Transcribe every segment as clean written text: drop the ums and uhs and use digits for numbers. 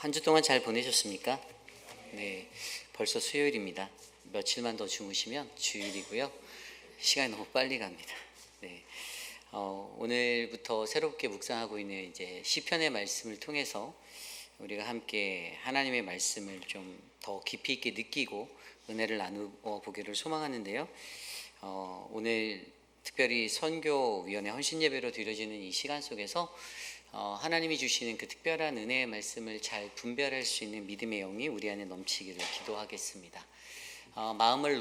한 주 동안 잘 보내셨습니까? 네, 벌써 수요일입니다. 며칠만 더 주무시면 주일이고요. 시간이 너무 빨리 갑니다. 네, 오늘부터 새롭게 묵상하고 있는 이제 시편의 말씀을 통해서 우리가 함께 하나님의 말씀을 좀 더 깊이 있게 느끼고 은혜를 나누어 보기를 소망하는데요. 오늘 특별히 선교위원회 헌신예배로 드려지는 이 시간 속에서 하나님이 주시는 그 특별한 은혜의 말씀을 잘 분별할 수 있는 믿음의 영이 우리 안에 넘치기를 기도하겠습니다. 마음을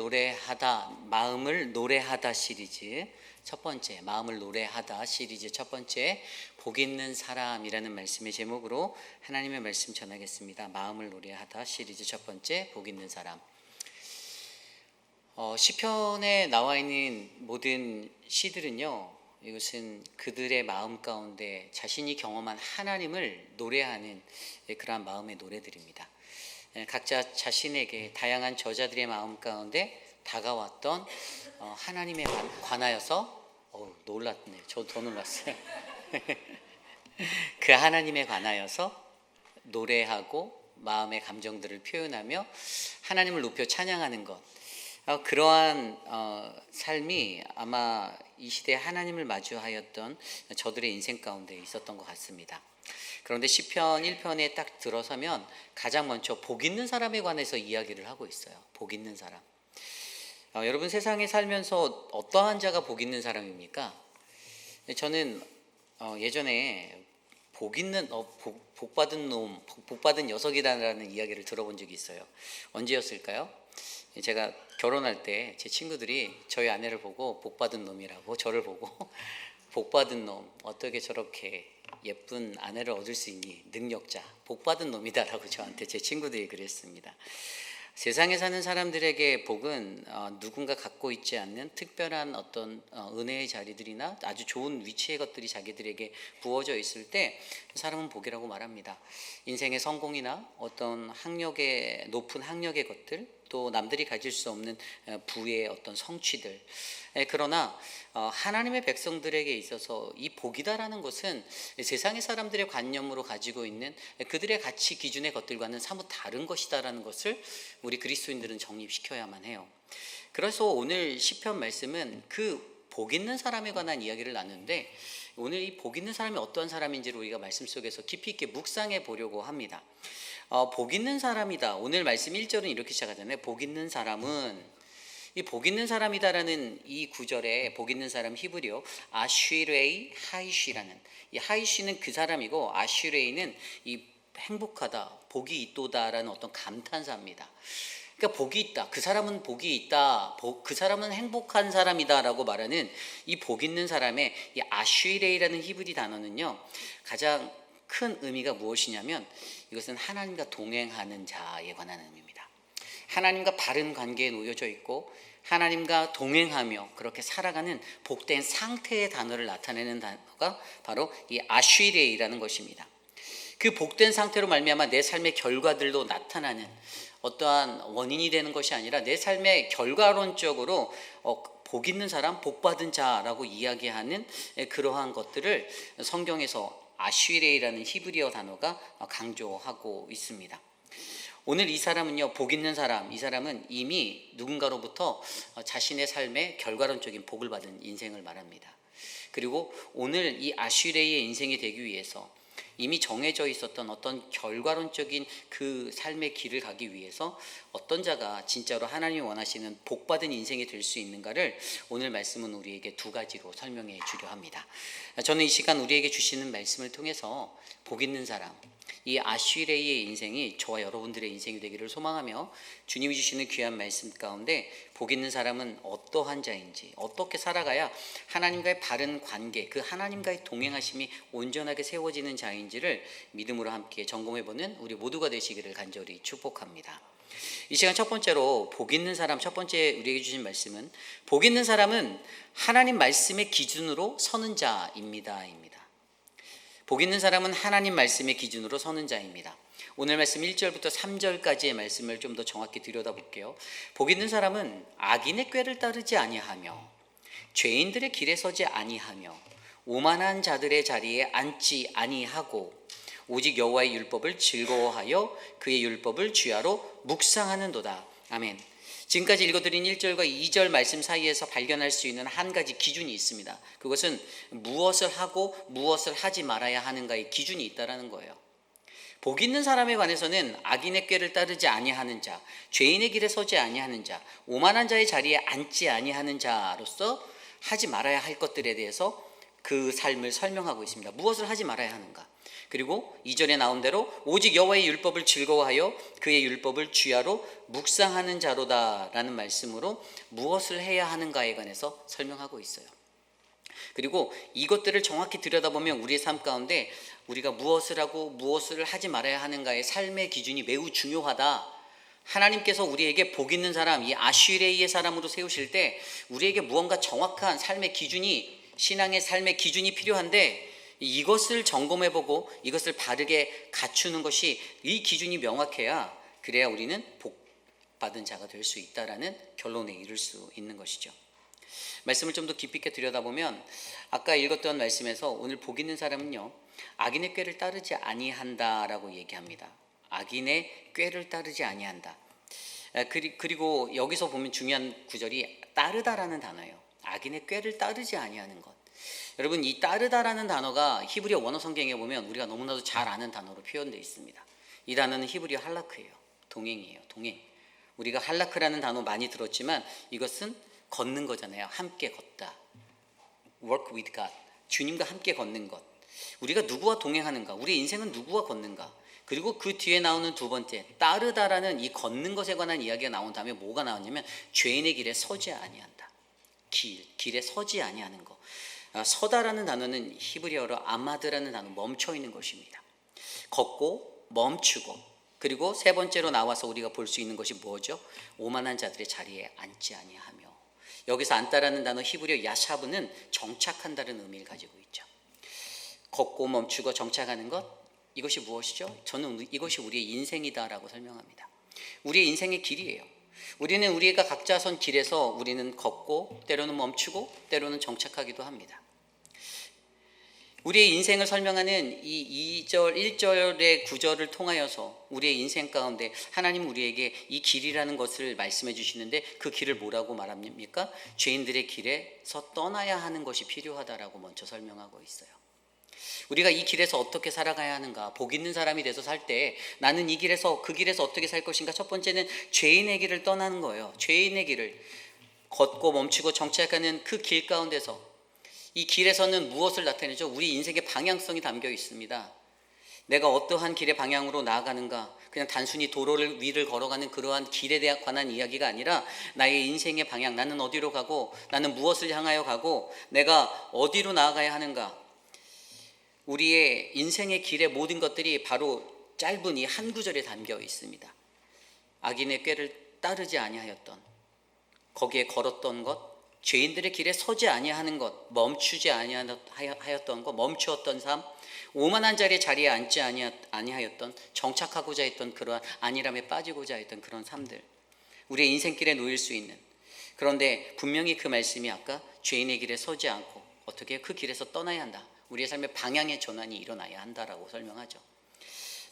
노래하다 시리즈 첫 번째, 마음을 노래하다 시리즈 첫 번째, 복 있는 사람이라는 말씀의 제목으로 하나님의 말씀 전하겠습니다. 마음을 노래하다 시리즈 첫 번째, 복 있는 사람. 시편에 나와 있는 모든 시들은요, 이것은 그들의 마음 가운데 자신이 경험한 하나님을 노래하는 그러한 마음의 노래들입니다. 각자 자신에게 다양한 저자들의 마음 가운데 다가왔던 하나님에 관하여서 놀랐네. 저 더 놀랐어요. 그 하나님에 관하여서 노래하고 마음의 감정들을 표현하며 하나님을 높여 찬양하는 것, 그러한 삶이 아마 이 시대에 하나님을 마주하였던 저들의 인생 가운데 있었던 것 같습니다. 그런데 시편 1편에 딱 들어서면 가장 먼저 복 있는 사람에 관해서 이야기를 하고 있어요. 복 있는 사람. 여러분, 세상에 살면서 어떠한 자가 복 있는 사람입니까? 저는 예전에 복받은 놈, 복받은 녀석이라는 이야기를 들어본 적이 있어요. 언제였을까요? 제가 결혼할 때 제 친구들이 저희 아내를 보고 복받은 놈이라고, 저를 보고 복받은 놈, 어떻게 저렇게 예쁜 아내를 얻을 수 있니? 능력자, 복받은 놈이다라고 저한테 제 친구들이 그랬습니다. 세상에 사는 사람들에게 복은 누군가 갖고 있지 않는 특별한 어떤 은혜의 자리들이나 아주 좋은 위치의 것들이 자기들에게 부어져 있을 때 사람은 복이라고 말합니다. 인생의 성공이나 어떤 높은 학력의 것들, 또 남들이 가질 수 없는 부의 어떤 성취들. 그러나 하나님의 백성들에게 있어서 이 복이다라는 것은 세상의 사람들의 관념으로 가지고 있는 그들의 가치 기준의 것들과는 사뭇 다른 것이다라는 것을 우리 그리스도인들은 정립시켜야만 해요. 그래서 오늘 시편 말씀은 그 복 있는 사람에 관한 이야기를 나누는데, 오늘 이 복 있는 사람이 어떠한 사람인지를 우리가 말씀 속에서 깊이 있게 묵상해 보려고 합니다. 복 있는 사람이다. 오늘 말씀 1절은 이렇게 시작하잖아요. 복 있는 사람은, 이 복 있는 사람이다라는 이 구절에 복 있는 사람 히브리어 아쉬레이 하이쉬라는, 이 하이쉬는 그 사람이고 아쉬레이는 이 행복하다, 복이 있도다라는 어떤 감탄사입니다. 그러니까 복이 있다, 그 사람은 복이 있다, 그 사람은 행복한 사람이다라고 말하는 이 복 있는 사람의 이 아쉬레이라는 히브리 단어는요, 가장 큰 의미가 무엇이냐면 이것은 하나님과 동행하는 자에 관한 의미입니다. 하나님과 바른 관계에 놓여져 있고 하나님과 동행하며 그렇게 살아가는 복된 상태의 단어를 나타내는 단어가 바로 이 아쉬레이라는 것입니다. 그 복된 상태로 말미암아 내 삶의 결과들도 나타나는 어떠한 원인이 되는 것이 아니라 내 삶의 결과론적으로 복 있는 사람, 복 받은 자라고 이야기하는 그러한 것들을 성경에서 아쉬레이라는 히브리어 단어가 강조하고 있습니다. 오늘 이 사람은요, 복 있는 사람, 이 사람은 이미 누군가로부터 자신의 삶의 결과론적인 복을 받은 인생을 말합니다. 그리고 오늘 이 아쉬레이의 인생이 되기 위해서 이미 정해져 있었던 어떤 결과론적인 그 삶의 길을 가기 위해서 어떤 자가 진짜로 하나님이 원하시는 복받은 인생이 될 수 있는가를 오늘 말씀은 우리에게 두 가지로 설명해 주려 합니다. 저는 이 시간 우리에게 주시는 말씀을 통해서 복 있는 사람, 이 아쉬레이의 인생이 저와 여러분들의 인생이 되기를 소망하며 주님이 주시는 귀한 말씀 가운데 복 있는 사람은 어떠한 자인지, 어떻게 살아가야 하나님과의 바른 관계, 그 하나님과의 동행하심이 온전하게 세워지는 자인지를 믿음으로 함께 점검해보는 우리 모두가 되시기를 간절히 축복합니다. 이 시간 첫 번째로 복 있는 사람, 첫 번째 우리에게 주신 말씀은 복 있는 사람은 하나님 말씀의 기준으로 서는 자입니다. 복 있는 사람은 하나님 말씀의 기준으로 서는 자입니다. 오늘 말씀 1절부터 3절까지의 말씀을 좀 더 정확히 들여다볼게요. 복 있는 사람은 악인의 꾀를 따르지 아니하며 죄인들의 길에 서지 아니하며 오만한 자들의 자리에 앉지 아니하고 오직 여호와의 율법을 즐거워하여 그의 율법을 주야로 묵상하는도다. 아멘. 지금까지 읽어드린 1절과 2절 말씀 사이에서 발견할 수 있는 한 가지 기준이 있습니다. 그것은 무엇을 하고 무엇을 하지 말아야 하는가의 기준이 있다라는 거예요. 복 있는 사람에 관해서는 악인의 꾀를 따르지 아니하는 자, 죄인의 길에 서지 아니하는 자, 오만한 자의 자리에 앉지 아니하는 자로서 하지 말아야 할 것들에 대해서 그 삶을 설명하고 있습니다. 무엇을 하지 말아야 하는가? 그리고 2절에 나온 대로 오직 여호와의 율법을 즐거워하여 그의 율법을 주야로 묵상하는 자로다라는 말씀으로 무엇을 해야 하는가에 관해서 설명하고 있어요. 그리고 이것들을 정확히 들여다보면 우리의 삶 가운데 우리가 무엇을 하고 무엇을 하지 말아야 하는가의 삶의 기준이 매우 중요하다. 하나님께서 우리에게 복 있는 사람, 이 아쉬레이의 사람으로 세우실 때 우리에게 무언가 정확한 삶의 기준이, 신앙의 삶의 기준이 필요한데 이것을 점검해보고 이것을 바르게 갖추는 것이, 이 기준이 명확해야 그래야 우리는 복 받은 자가 될 수 있다라는 결론에 이를 수 있는 것이죠. 말씀을 좀 더 깊이 있게 들여다보면 아까 읽었던 말씀에서 오늘 복 있는 사람은요, 악인의 꾀를 따르지 아니한다라고 얘기합니다. 악인의 꾀를 따르지 아니한다. 그리고 여기서 보면 중요한 구절이 따르다라는 단어예요. 악인의 꾀를 따르지 아니하는 것. 여러분, 이 따르다라는 단어가 히브리어 원어 성경에 보면 우리가 너무나도 잘 아는 단어로 표현되어 있습니다. 이 단어는 히브리어 할라크예요. 동행이에요. 동행. 우리가 할라크라는 단어 많이 들었지만 이것은 걷는 거잖아요. 함께 걷다. Work with God. 주님과 함께 걷는 것. 우리가 누구와 동행하는가? 우리의 인생은 누구와 걷는가? 그리고 그 뒤에 나오는 두 번째, 따르다라는 이 걷는 것에 관한 이야기가 나온 다음에 뭐가 나왔냐면 죄인의 길에 서지 아니한다. 길에 서지 아니하는 것. 서다라는 단어는 히브리어로 아마드라는 단어, 멈춰 있는 것입니다. 걷고 멈추고, 그리고 세 번째로 나와서 우리가 볼 수 있는 것이 뭐죠? 오만한 자들의 자리에 앉지 아니하며. 여기서 앉다라는 단어 히브리어 야샤브는 정착한다는 의미를 가지고 있죠. 걷고 멈추고 정착하는 것, 이것이 무엇이죠? 저는 이것이 우리의 인생이다라고 설명합니다. 우리의 인생의 길이에요. 우리는 우리가 각자 선 길에서 우리는 걷고 때로는 멈추고 때로는 정착하기도 합니다. 우리의 인생을 설명하는 이 2절, 1절의 구절을 통하여서 우리의 인생 가운데 하나님은 우리에게 이 길이라는 것을 말씀해 주시는데 그 길을 뭐라고 말합니까? 죄인들의 길에서 떠나야 하는 것이 필요하다라고 먼저 설명하고 있어요. 우리가 이 길에서 어떻게 살아가야 하는가? 복 있는 사람이 돼서 살 때 나는 이 길에서, 그 길에서 어떻게 살 것인가? 첫 번째는 죄인의 길을 떠나는 거예요. 죄인의 길을 걷고 멈추고 정착하는 그 길 가운데서, 이 길에서는 무엇을 나타내죠? 우리 인생의 방향성이 담겨 있습니다. 내가 어떠한 길의 방향으로 나아가는가? 그냥 단순히 도로를 위를 걸어가는 그러한 길에 대한 관한 이야기가 아니라 나의 인생의 방향, 나는 어디로 가고 나는 무엇을 향하여 가고 내가 어디로 나아가야 하는가? 우리의 인생의 길의 모든 것들이 바로 짧은 이 한 구절에 담겨 있습니다. 악인의 꾀를 따르지 아니하였던, 거기에 걸었던 것, 죄인들의 길에 서지 아니하는 것, 멈추지 아니하였던 것, 멈추었던 삶, 오만한 자리에 앉지 아니하였던, 정착하고자 했던 그러한 안일함에 빠지고자 했던 그런 삶들, 우리의 인생길에 놓일 수 있는. 그런데 분명히 그 말씀이 아까 죄인의 길에 서지 않고 어떻게 그 길에서 떠나야 한다. 우리의 삶의 방향의 전환이 일어나야 한다라고 설명하죠.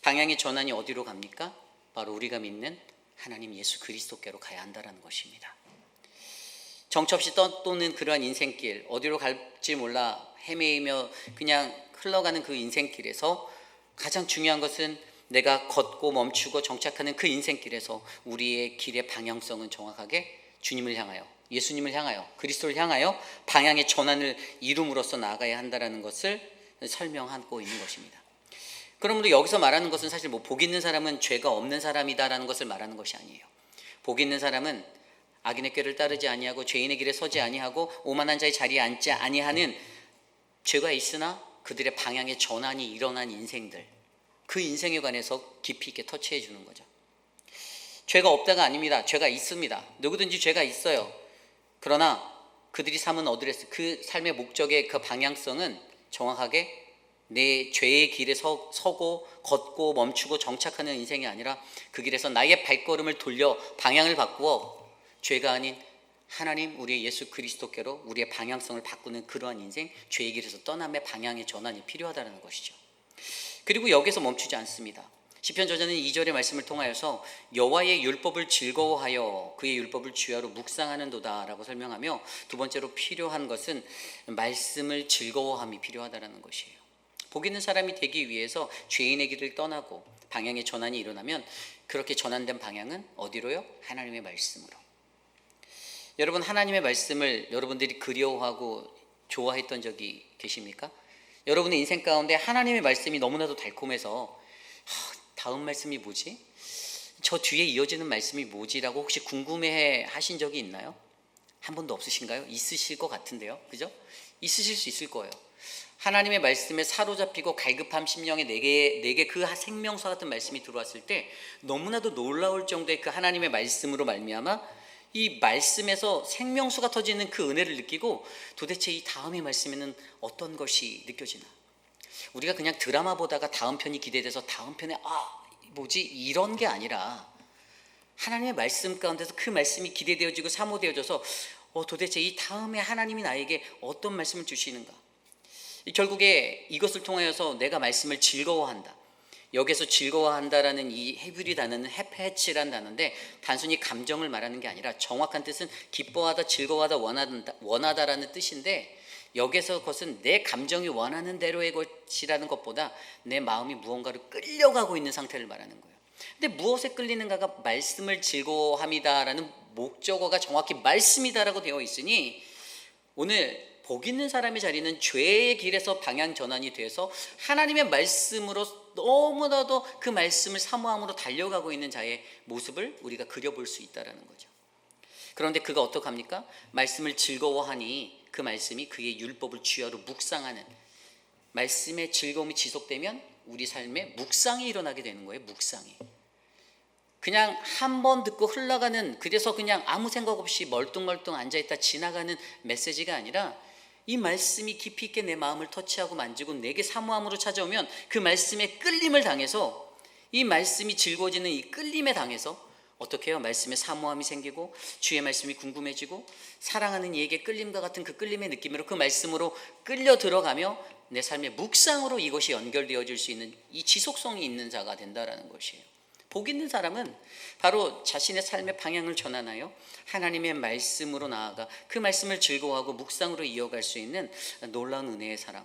방향의 전환이 어디로 갑니까? 바로 우리가 믿는 하나님 예수 그리스도께로 가야 한다라는 것입니다. 정처 없이 떠도는 그러한 인생길, 어디로 갈지 몰라 헤매이며 그냥 흘러가는 그 인생길에서 가장 중요한 것은 내가 걷고 멈추고 정착하는 그 인생길에서 우리의 길의 방향성은 정확하게 주님을 향하여, 예수님을 향하여, 그리스도를 향하여 방향의 전환을 이룸으로써 나아가야 한다는 것을 설명하고 있는 것입니다. 그러므로 여기서 말하는 것은 사실 복 있는 사람은 죄가 없는 사람이다라는 것을 말하는 것이 아니에요. 복 있는 사람은 악인의 꾀를 따르지 아니하고 죄인의 길에 서지 아니하고 오만한 자의 자리에 앉지 아니하는, 죄가 있으나 그들의 방향의 전환이 일어난 인생들, 그 인생에 관해서 깊이 있게 터치해 주는 거죠. 죄가 없다가 아닙니다. 죄가 있습니다. 누구든지 죄가 있어요. 그러나 그들이 삶은 어드레스, 그 삶의 목적의 그 방향성은 정확하게 내 죄의 길에 서고 걷고 멈추고 정착하는 인생이 아니라 그 길에서 나의 발걸음을 돌려 방향을 바꾸어 죄가 아닌 하나님, 우리의 예수 그리스도께로 우리의 방향성을 바꾸는 그러한 인생, 죄의 길에서 떠남의 방향의 전환이 필요하다는 것이죠. 그리고 여기서 멈추지 않습니다. 시편 저자는 2절의 말씀을 통하여서 여호와의 율법을 즐거워하여 그의 율법을 주야로 묵상하는도다라고 설명하며, 두 번째로 필요한 것은 말씀을 즐거워함이 필요하다라는 것이에요. 복 있는 사람이 되기 위해서 죄인의 길을 떠나고 방향의 전환이 일어나면, 그렇게 전환된 방향은 어디로요? 하나님의 말씀으로. 여러분, 하나님의 말씀을 여러분들이 그리워하고 좋아했던 적이 계십니까? 여러분의 인생 가운데 하나님의 말씀이 너무나도 달콤해서 다음 말씀이 뭐지? 저 뒤에 이어지는 말씀이 뭐지라고 혹시 궁금해 하신 적이 있나요? 한 번도 없으신가요? 있으실 것 같은데요, 그죠? 있으실 수 있을 거예요. 하나님의 말씀에 사로잡히고 갈급함 심령에 내게 그 생명수 같은 말씀이 들어왔을 때 너무나도 놀라울 정도의 그 하나님의 말씀으로 말미암아 이 말씀에서 생명수가 터지는 그 은혜를 느끼고, 도대체 이 다음의 말씀에는 어떤 것이 느껴지나? 우리가 그냥 드라마 보다가 다음 편이 기대돼서 다음 편에 뭐지? 이런 게 아니라, 하나님의 말씀 가운데서 그 말씀이 기대되어지고 사모되어져서 도대체 이 다음에 하나님이 나에게 어떤 말씀을 주시는가? 결국에 이것을 통하여서 내가 말씀을 즐거워한다. 여기서 즐거워한다라는 이 헤브리 단어는 헤페치란 단어인데, 단순히 감정을 말하는 게 아니라 정확한 뜻은 기뻐하다, 즐거워하다, 원하다라는 뜻인데, 여기서 그것은 내 감정이 원하는 대로의 것이라는 것보다 내 마음이 무언가를 끌려가고 있는 상태를 말하는 거예요. 근데 무엇에 끌리는가가 말씀을 즐거워함이다라는 목적어가 정확히 말씀이다라고 되어 있으니, 오늘 복 있는 사람의 자리는 죄의 길에서 방향 전환이 돼서 하나님의 말씀으로 너무나도 그 말씀을 사모함으로 달려가고 있는 자의 모습을 우리가 그려볼 수 있다는 거죠. 그런데 그가 어떡합니까? 말씀을 즐거워하니 그 말씀이 그의 율법을 주야로 묵상하는, 말씀의 즐거움이 지속되면 우리 삶에 묵상이 일어나게 되는 거예요. 묵상이 그냥 한 번 듣고 흘러가는, 그래서 그냥 아무 생각 없이 멀뚱멀뚱 앉아있다 지나가는 메시지가 아니라, 이 말씀이 깊이 있게 내 마음을 터치하고 만지고 내게 사모함으로 찾아오면 그 말씀에 끌림을 당해서, 이 말씀이 즐거워지는 이 끌림에 당해서 어떻게 해요? 말씀에 사모함이 생기고 주의 말씀이 궁금해지고, 사랑하는 이에게 끌림과 같은 그 끌림의 느낌으로 그 말씀으로 끌려 들어가며 내 삶의 묵상으로 이것이 연결되어질 수 있는 이 지속성이 있는 자가 된다라는 것이에요. 복 있는 사람은 바로 자신의 삶의 방향을 전환하여 하나님의 말씀으로 나아가 그 말씀을 즐거워하고 묵상으로 이어갈 수 있는 놀라운 은혜의 사람.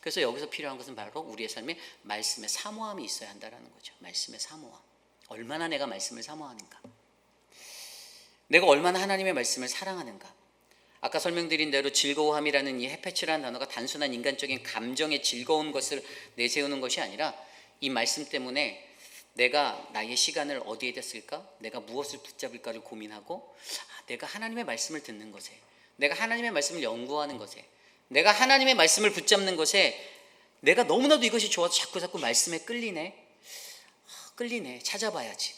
그래서 여기서 필요한 것은 바로 우리의 삶에 말씀의 사모함이 있어야 한다는 거죠. 말씀의 사모함. 얼마나 내가 말씀을 사모하는가? 내가 얼마나 하나님의 말씀을 사랑하는가? 아까 설명드린 대로 즐거워함이라는 이 헤페치라는 단어가 단순한 인간적인 감정의 즐거운 것을 내세우는 것이 아니라, 이 말씀 때문에 내가 나의 시간을 어디에 댔을까? 내가 무엇을 붙잡을까를 고민하고, 내가 하나님의 말씀을 듣는 것에, 내가 하나님의 말씀을 연구하는 것에, 내가 하나님의 말씀을 붙잡는 것에 내가 너무나도 이것이 좋아서 자꾸 말씀에 끌리네, 찾아봐야지,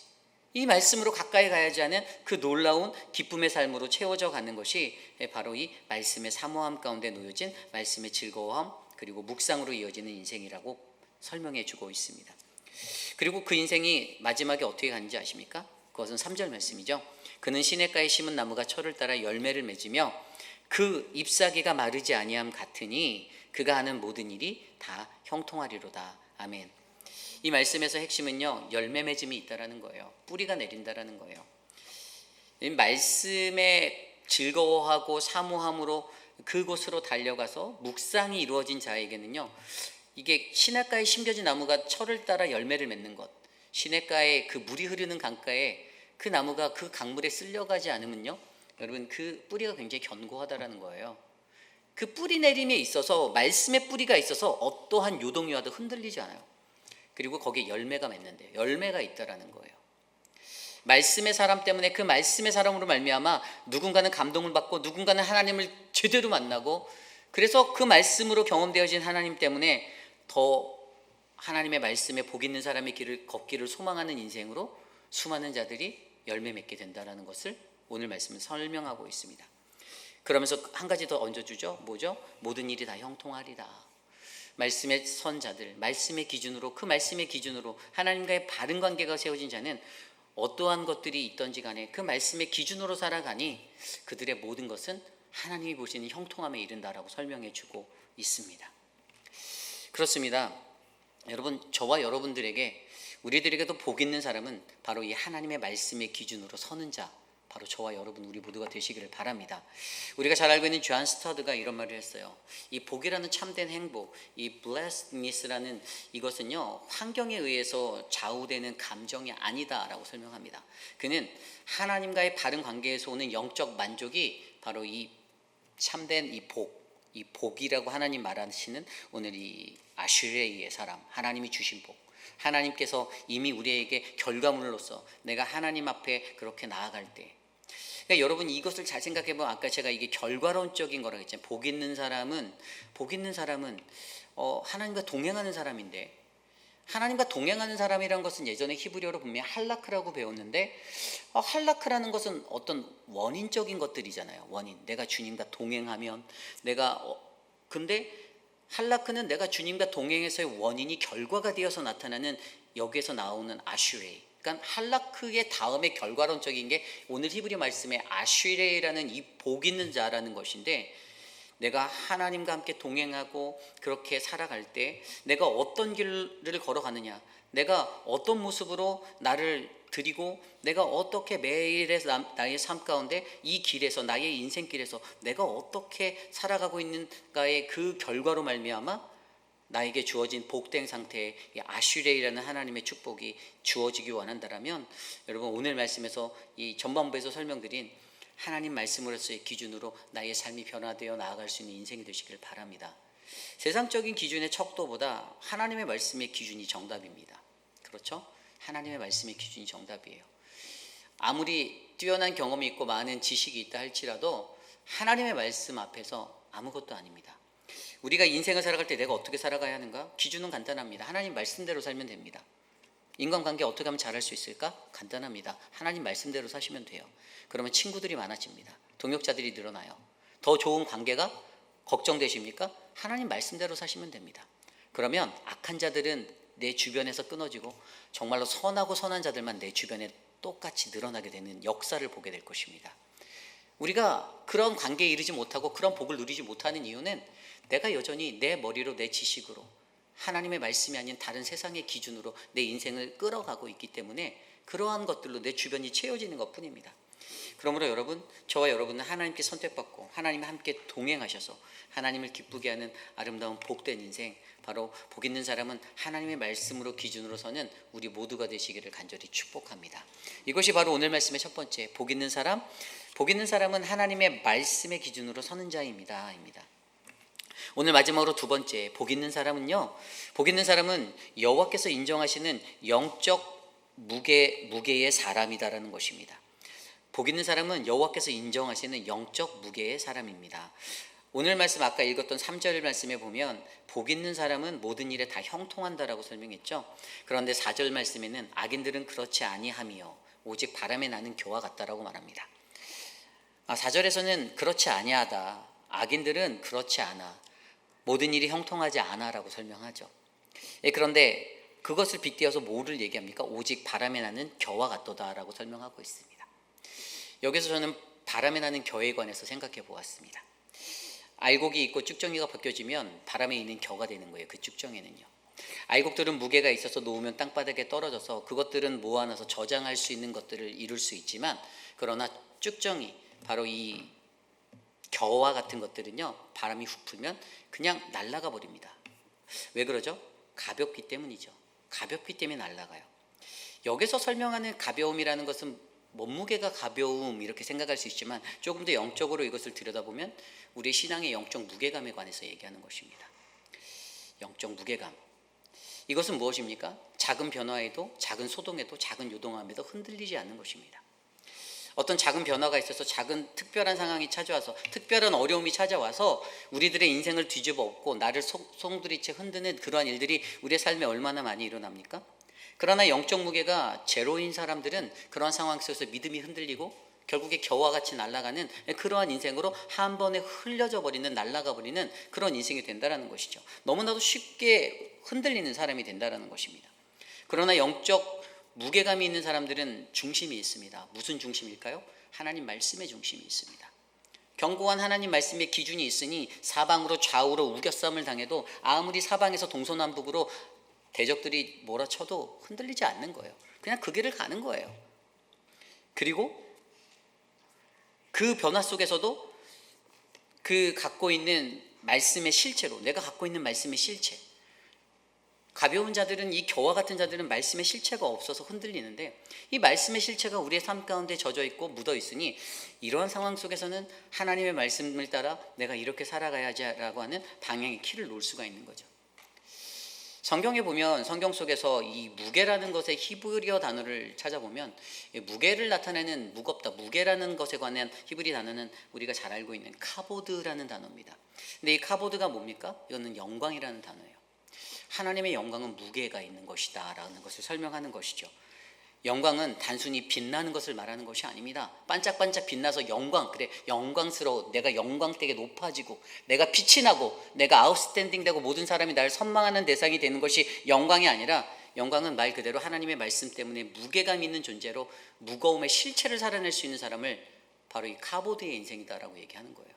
이 말씀으로 가까이 가야지 하는 그 놀라운 기쁨의 삶으로 채워져 가는 것이 바로 이 말씀의 사모함 가운데 놓여진 말씀의 즐거움, 그리고 묵상으로 이어지는 인생이라고 설명해 주고 있습니다. 그리고 그 인생이 마지막에 어떻게 가는지 아십니까? 그것은 3절 말씀이죠. 그는 시냇가에 심은 나무가 철을 따라 열매를 맺으며 그 잎사귀가 마르지 아니함 같으니 그가 하는 모든 일이 다 형통하리로다. 아멘. 이 말씀에서 핵심은요, 열매 맺음이 있다라는 거예요. 뿌리가 내린다라는 거예요. 이 말씀에 즐거워하고 사모함으로 그곳으로 달려가서 묵상이 이루어진 자에게는요, 이게 시냇가에 심겨진 나무가 철을 따라 열매를 맺는 것, 시냇가에 그 물이 흐르는 강가에 그 나무가 그 강물에 쓸려가지 않으면요, 여러분 그 뿌리가 굉장히 견고하다라는 거예요. 그 뿌리 내림에 있어서, 말씀의 뿌리가 있어서 어떠한 요동이 와도 흔들리지 않아요. 그리고 거기에 열매가 맺는데 열매가 있다라는 거예요. 말씀의 사람 때문에, 그 말씀의 사람으로 말미암아 누군가는 감동을 받고 누군가는 하나님을 제대로 만나고, 그래서 그 말씀으로 경험되어진 하나님 때문에 더 하나님의 말씀에 복 있는 사람의 길을 걷기를 소망하는 인생으로 수많은 자들이 열매 맺게 된다는 것을 오늘 말씀은 설명하고 있습니다. 그러면서 한 가지 더 얹어주죠. 뭐죠? 모든 일이 다 형통하리라. 말씀의 선자들, 말씀의 기준으로, 그 말씀의 기준으로 하나님과의 바른 관계가 세워진 자는 어떠한 것들이 있던지 간에 그 말씀의 기준으로 살아가니 그들의 모든 것은 하나님이 보시는 형통함에 이른다라고 설명해 주고 있습니다. 그렇습니다. 여러분, 저와 여러분들에게, 우리들에게도 복 있는 사람은 바로 이 하나님의 말씀의 기준으로 서는 자, 바로 저와 여러분, 우리 모두가 되시기를 바랍니다. 우리가 잘 알고 있는 존 스터드가 이런 말을 했어요. 이 복이라는 참된 행복, 이 blessedness라는 이것은요, 환경에 의해서 좌우되는 감정이 아니다라고 설명합니다. 그는 하나님과의 바른 관계에서 오는 영적 만족이 바로 이 참된 이 복이라고 하나님 말하시는 오늘 이 아슈레이의 사람, 하나님이 주신 복, 하나님께서 이미 우리에게 결과물로서 내가 하나님 앞에 그렇게 나아갈 때, 그러니까 여러분, 이것을 잘 생각해보면, 아까 제가 이게 결과론적인 거라고 했잖아요. 복 있는 사람은 하나님과 동행하는 사람인데, 하나님과 동행하는 사람이라는 것은 예전에 히브리어로 분명히 할라크라고 배웠는데, 할라크라는 것은 어떤 원인적인 것들이잖아요. 원인, 내가 주님과 동행하면 근데 할라크는 내가 주님과 동행해서의 원인이 결과가 되어서 나타나는, 여기에서 나오는 아슈레이, 그러니까 할라크의 다음에 결과론적인 게 오늘 히브리 말씀의 아슈레이라는 이 복 있는 자라는 것인데, 내가 하나님과 함께 동행하고 그렇게 살아갈 때 내가 어떤 길을 걸어가느냐, 내가 어떤 모습으로 나를 드리고, 내가 어떻게 매일의 나의 삶 가운데 이 길에서, 나의 인생길에서 내가 어떻게 살아가고 있는가의 그 결과로 말미암아 나에게 주어진 복된 상태의 아슈레이라는 하나님의 축복이 주어지기 원한다라면, 여러분, 오늘 말씀에서 이 전반부에서 설명드린 하나님 말씀으로서의 기준으로 나의 삶이 변화되어 나아갈 수 있는 인생이 되시길 바랍니다. 세상적인 기준의 척도보다 하나님의 말씀의 기준이 정답입니다. 그렇죠? 하나님의 말씀의 기준이 정답이에요. 아무리 뛰어난 경험이 있고 많은 지식이 있다 할지라도 하나님의 말씀 앞에서 아무것도 아닙니다. 우리가 인생을 살아갈 때 내가 어떻게 살아가야 하는가? 기준은 간단합니다. 하나님 말씀대로 살면 됩니다. 인간관계 어떻게 하면 잘할 수 있을까? 간단합니다. 하나님 말씀대로 사시면 돼요. 그러면 친구들이 많아집니다. 동역자들이 늘어나요. 더 좋은 관계가 걱정되십니까? 하나님 말씀대로 사시면 됩니다. 그러면 악한 자들은 내 주변에서 끊어지고 정말로 선하고 선한 자들만 내 주변에 똑같이 늘어나게 되는 역사를 보게 될 것입니다. 우리가 그런 관계에 이르지 못하고 그런 복을 누리지 못하는 이유는 내가 여전히 내 머리로, 내 지식으로, 하나님의 말씀이 아닌 다른 세상의 기준으로 내 인생을 끌어가고 있기 때문에 그러한 것들로 내 주변이 채워지는 것뿐입니다. 그러므로 여러분, 저와 여러분은 하나님께 선택받고 하나님과 함께 동행하셔서 하나님을 기쁘게 하는 아름다운 복된 인생, 바로 복 있는 사람은 하나님의 말씀으로 기준으로 서는 우리 모두가 되시기를 간절히 축복합니다. 이것이 바로 오늘 말씀의 첫 번째, 복 있는 사람은 하나님의 말씀의 기준으로 서는 자입니다. 오늘 마지막으로 두 번째, 복 있는 사람은 여호와께서 인정하시는 영적 무게의 사람이다라는 것입니다. 복 있는 사람은 여호와께서 인정하시는 영적 무게의 사람입니다. 오늘 말씀, 아까 읽었던 3절 말씀에 보면 복 있는 사람은 모든 일에 다 형통한다라고 설명했죠. 그런데 4절 말씀에는 악인들은 그렇지 아니하며 오직 바람에 나는 겨와 같다라고 말합니다. 4절에서는 그렇지 아니하다, 악인들은 그렇지 않아, 모든 일이 형통하지 않아라고 설명하죠. 그런데 그것을 빗대어서 뭐를 얘기합니까? 오직 바람에 나는 겨와 같도다라고 설명하고 있습니다. 여기서 저는 바람에 나는 겨에 관해서 생각해 보았습니다. 알곡이 있고 쭉정이가 벗겨지면 바람에 있는 겨가 되는 거예요. 그 쭉정에는요. 알곡들은 무게가 있어서 놓으면 땅바닥에 떨어져서 그것들은 모아놔서 저장할 수 있는 것들을 이룰 수 있지만, 그러나 쭉정이, 바로 이 겨와 같은 것들은요, 바람이 훅 불면 그냥 날아가 버립니다. 왜 그러죠? 가볍기 때문이죠. 가볍기 때문에 날아가요. 여기서 설명하는 가벼움이라는 것은 몸무게가 가벼움 이렇게 생각할 수 있지만, 조금 더 영적으로 이것을 들여다보면 우리의 신앙의 영적 무게감에 관해서 얘기하는 것입니다. 영적 무게감, 이것은 무엇입니까? 작은 변화에도, 작은 소동에도, 작은 요동함에도 흔들리지 않는 것입니다. 어떤 작은 변화가 있어서, 작은 특별한 상황이 찾아와서, 특별한 어려움이 찾아와서 우리들의 인생을 뒤집어 엎고 나를 송두리째 흔드는 그러한 일들이 우리의 삶에 얼마나 많이 일어납니까? 그러나 영적 무게가 제로인 사람들은 그러한 상황 속에서 믿음이 흔들리고 결국에 겨와 같이 날아가는 그러한 인생으로 한 번에 흘려져 버리는, 날아가 버리는 그런 인생이 된다는 것이죠. 너무나도 쉽게 흔들리는 사람이 된다는 것입니다. 그러나 영적 무게감이 있는 사람들은 중심이 있습니다. 무슨 중심일까요? 하나님 말씀의 중심이 있습니다. 견고한 하나님 말씀의 기준이 있으니 사방으로 좌우로 우겨싸움을 당해도 아무리 사방에서 동서남북으로 대적들이 몰아쳐도 흔들리지 않는 거예요. 그냥 그 길을 가는 거예요. 그리고 그 변화 속에서도 그 갖고 있는 말씀의 실체로, 내가 갖고 있는 말씀의 실체, 가벼운 자들은, 이 겨와 같은 자들은 말씀의 실체가 없어서 흔들리는데, 이 말씀의 실체가 우리의 삶 가운데 젖어 있고 묻어 있으니 이러한 상황 속에서는 하나님의 말씀을 따라 내가 이렇게 살아가야지라고 하는 방향의 키를 놓을 수가 있는 거죠. 성경에 보면, 성경 속에서 이 무게라는 것의 히브리어 단어를 찾아보면, 무게를 나타내는, 무겁다, 무게라는 것에 관한 히브리 단어는 우리가 잘 알고 있는 카보드라는 단어입니다. 근데 이 카보드가 뭡니까? 이거는 영광이라는 단어예요. 하나님의 영광은 무게가 있는 것이다 라는 것을 설명하는 것이죠. 영광은 단순히 빛나는 것을 말하는 것이 아닙니다. 반짝반짝 빛나서 영광, 그래 영광스러워, 내가 영광되게 높아지고 내가 빛이 나고 내가 아웃스탠딩 되고 모든 사람이 나를 선망하는 대상이 되는 것이 영광이 아니라, 영광은 말 그대로 하나님의 말씀 때문에 무게감 있는 존재로 무거움의 실체를 살아낼 수 있는 사람을 바로 이 카보드의 인생이다라고 얘기하는 거예요.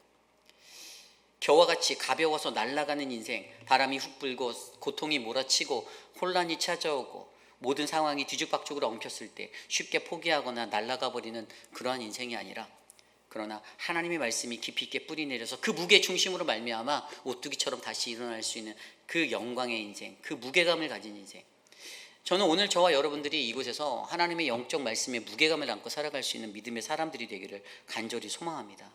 겨와 같이 가벼워서 날아가는 인생, 바람이 훅 불고 고통이 몰아치고 혼란이 찾아오고 모든 상황이 뒤죽박죽으로 엉켰을 때 쉽게 포기하거나 날아가 버리는 그러한 인생이 아니라, 그러나 하나님의 말씀이 깊이 있게 뿌리내려서 그 무게 중심으로 말미암아 오뚜기처럼 다시 일어날 수 있는 그 영광의 인생, 그 무게감을 가진 인생. 저는 오늘 저와 여러분들이 이곳에서 하나님의 영적 말씀에 무게감을 안고 살아갈 수 있는 믿음의 사람들이 되기를 간절히 소망합니다.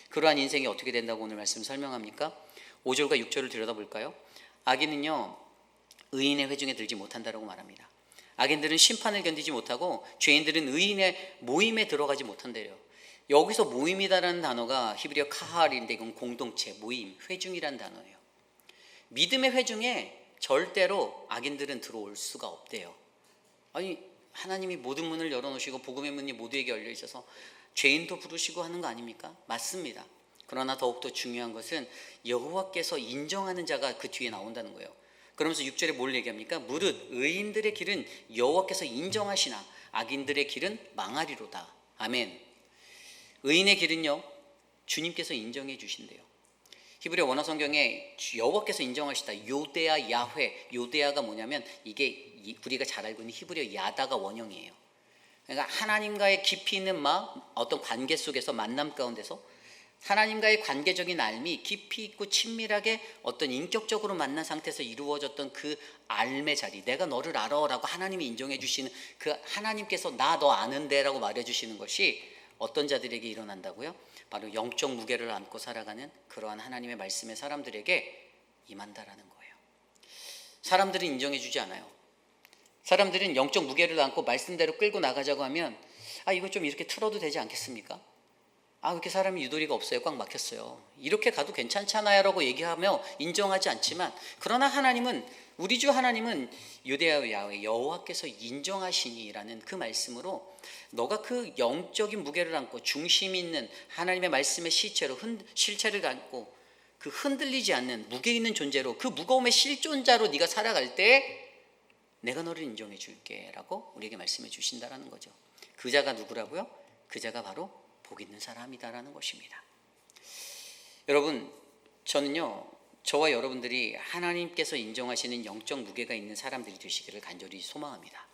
그러한 인생이 어떻게 된다고 오늘 말씀 설명합니까? 5절과 6절을 들여다볼까요? 악인은요, 의인의 회중에 들지 못한다라고 말합니다. 악인들은 심판을 견디지 못하고 죄인들은 의인의 모임에 들어가지 못한대요. 여기서 모임이다라는 단어가 히브리어 카할인데 이건 공동체, 모임, 회중이라는 단어예요. 믿음의 회중에 절대로 악인들은 들어올 수가 없대요. 아니, 하나님이 모든 문을 열어놓으시고 복음의 문이 모두에게 열려 있어서 죄인도 부르시고 하는 거 아닙니까? 맞습니다. 그러나 더욱더 중요한 것은 여호와께서 인정하는 자가 그 뒤에 나온다는 거예요. 그러면서 6절에 뭘 얘기합니까? 무릇 의인들의 길은 여호와께서 인정하시나 악인들의 길은 망하리로다. 아멘. 의인의 길은요, 주님께서 인정해 주신대요. 히브리 원어 성경에 여호와께서 인정하시다, 요데아 야훼, 요데아가 뭐냐면 이게 우리가 잘 알고 있는 히브리어 야다가 원형이에요. 그러니까 하나님과의 깊이 있는 마음, 어떤 관계 속에서, 만남 가운데서 하나님과의 관계적인 알미, 깊이 있고 친밀하게 어떤 인격적으로 만난 상태에서 이루어졌던 그 알의 자리, 내가 너를 알아라고 하나님이 인정해 주시는 그 하나님께서 나 너 아는데 라고 말해 주시는 것이 어떤 자들에게 일어난다고요? 바로 영적 무게를 안고 살아가는 그러한 하나님의 말씀의 사람들에게 임한다라는 거예요. 사람들은 인정해 주지 않아요. 사람들은 영적 무게를 안고 말씀대로 끌고 나가자고 하면, 이거 좀 이렇게 틀어도 되지 않겠습니까? 왜 이렇게 사람이 유도리가 없어요? 꽉 막혔어요. 이렇게 가도 괜찮잖아요 라고 얘기하며 인정하지 않지만, 그러나 하나님은, 우리 주 하나님은 유대아 야훼 여호와께서 인정하시니라는 그 말씀으로 너가 그 영적인 무게를 안고 중심 있는 하나님의 말씀의 실체를 갖고 그 흔들리지 않는 무게 있는 존재로, 그 무거움의 실존자로 네가 살아갈 때 내가 너를 인정해 줄게 라고 우리에게 말씀해 주신다라는 거죠. 그 자가 누구라고요? 그 자가 바로 복 있는 사람이다라는 것입니다. 여러분, 저는요, 저와 여러분들이 하나님께서 인정하시는 영적 무게가 있는 사람들이 되시기를 간절히 소망합니다.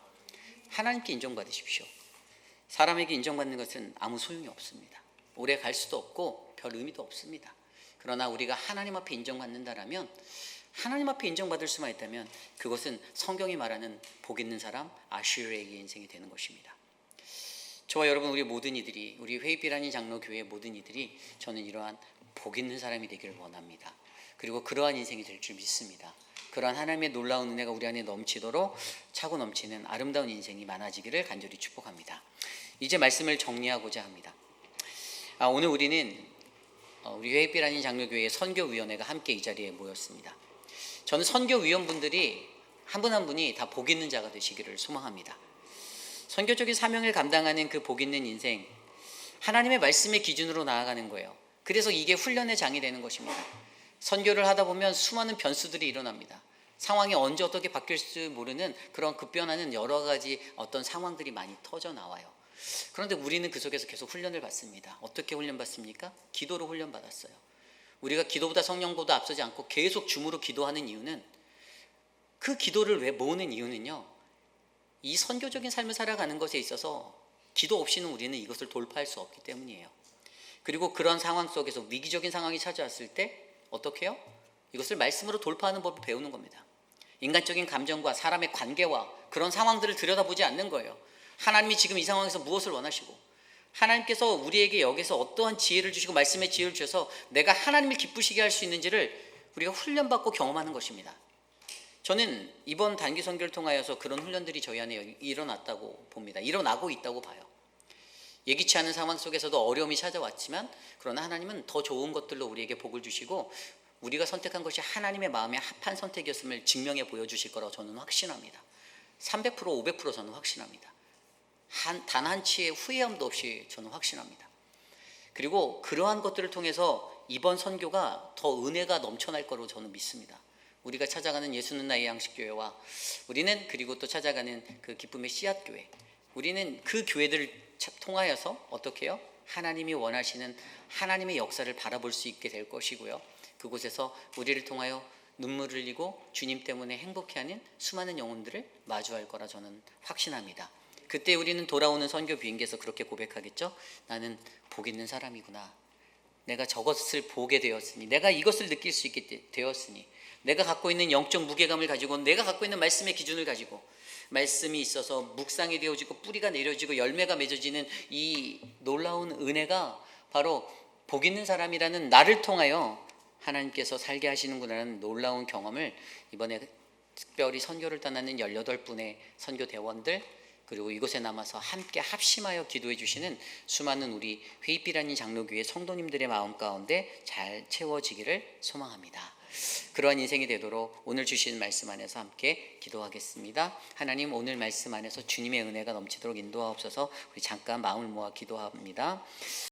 하나님께 인정받으십시오. 사람에게 인정받는 것은 아무 소용이 없습니다. 오래 갈 수도 없고 별 의미도 없습니다. 그러나 우리가 하나님 앞에 인정받는다라면, 하나님 앞에 인정받을 수만 있다면 그것은 성경이 말하는 복 있는 사람, 아슈르의 인생이 되는 것입니다. 저와 여러분, 우리 모든 이들이, 우리 회입비라니 장로교회 모든 이들이 저는 이러한 복 있는 사람이 되기를 원합니다. 그리고 그러한 인생이 될 줄 믿습니다. 그러한 하나님의 놀라운 은혜가 우리 안에 넘치도록 차고 넘치는 아름다운 인생이 많아지기를 간절히 축복합니다. 이제 말씀을 정리하고자 합니다. 오늘 우리는 우리 회입비라니 장로교회 선교위원회가 함께 이 자리에 모였습니다. 저는 선교위원분들이 한 분 한 분이 다 복 있는 자가 되시기를 소망합니다. 선교적인 사명을 감당하는 그 복 있는 인생, 하나님의 말씀의 기준으로 나아가는 거예요. 그래서 이게 훈련의 장이 되는 것입니다. 선교를 하다 보면 수많은 변수들이 일어납니다. 상황이 언제 어떻게 바뀔지 모르는 그런 급변하는 여러 가지 어떤 상황들이 많이 터져 나와요. 그런데 우리는 그 속에서 계속 훈련을 받습니다. 어떻게 훈련받습니까? 기도로 훈련받았어요. 우리가 기도보다 성령보다 앞서지 않고 계속 줌으로 기도하는 이유는 그 기도를 왜 모으는 이유는요, 이 선교적인 삶을 살아가는 것에 있어서 기도 없이는 우리는 이것을 돌파할 수 없기 때문이에요. 그리고 그런 상황 속에서 위기적인 상황이 찾아왔을 때 어떻게 해요? 이것을 말씀으로 돌파하는 법을 배우는 겁니다. 인간적인 감정과 사람의 관계와 그런 상황들을 들여다보지 않는 거예요. 하나님이 지금 이 상황에서 무엇을 원하시고, 하나님께서 우리에게 여기서 어떠한 지혜를 주시고 말씀의 지혜를 주셔서 내가 하나님을 기쁘시게 할 수 있는지를 우리가 훈련받고 경험하는 것입니다. 저는 이번 단기 선교를 통하여서 그런 훈련들이 저희 안에 일어났다고 봅니다. 일어나고 있다고 봐요. 예기치 않은 상황 속에서도 어려움이 찾아왔지만, 그러나 하나님은 더 좋은 것들로 우리에게 복을 주시고 우리가 선택한 것이 하나님의 마음에 합한 선택이었음을 증명해 보여주실 거라고 저는 확신합니다. 300% 500% 저는 확신합니다. 단 한치의 후회함도 없이 저는 확신합니다. 그리고 그러한 것들을 통해서 이번 선교가 더 은혜가 넘쳐날 거로 저는 믿습니다. 우리가 찾아가는 예수는 나의 양식교회와 우리는 그리고 또 찾아가는 그 기쁨의 씨앗교회, 우리는 그 교회들을 통하여서 어떻게 해요? 하나님이 원하시는 하나님의 역사를 바라볼 수 있게 될 것이고요. 그곳에서 우리를 통하여 눈물을 흘리고 주님 때문에 행복해하는 수많은 영혼들을 마주할 거라 저는 확신합니다. 그때 우리는 돌아오는 선교 비행기에서 그렇게 고백하겠죠. 나는 복 있는 사람이구나. 내가 저것을 보게 되었으니, 내가 이것을 느낄 수 있게 되었으니, 내가 갖고 있는 영적 무게감을 가지고, 내가 갖고 있는 말씀의 기준을 가지고, 말씀이 있어서 묵상이 되어지고 뿌리가 내려지고 열매가 맺어지는 이 놀라운 은혜가 바로 복 있는 사람이라는 나를 통하여 하나님께서 살게 하시는구나라는 놀라운 경험을 이번에 특별히 선교를 떠나는 18분의 선교대원들, 그리고 이곳에 남아서 함께 합심하여 기도해 주시는 수많은 우리 회입비라는 장로교회 성도님들의 마음 가운데 잘 채워지기를 소망합니다. 그러한 인생이 되도록 오늘 주신 말씀 안에서 함께 기도하겠습니다. 하나님, 오늘 말씀 안에서 주님의 은혜가 넘치도록 인도하옵소서. 우리 잠깐 마음을 모아 기도합니다.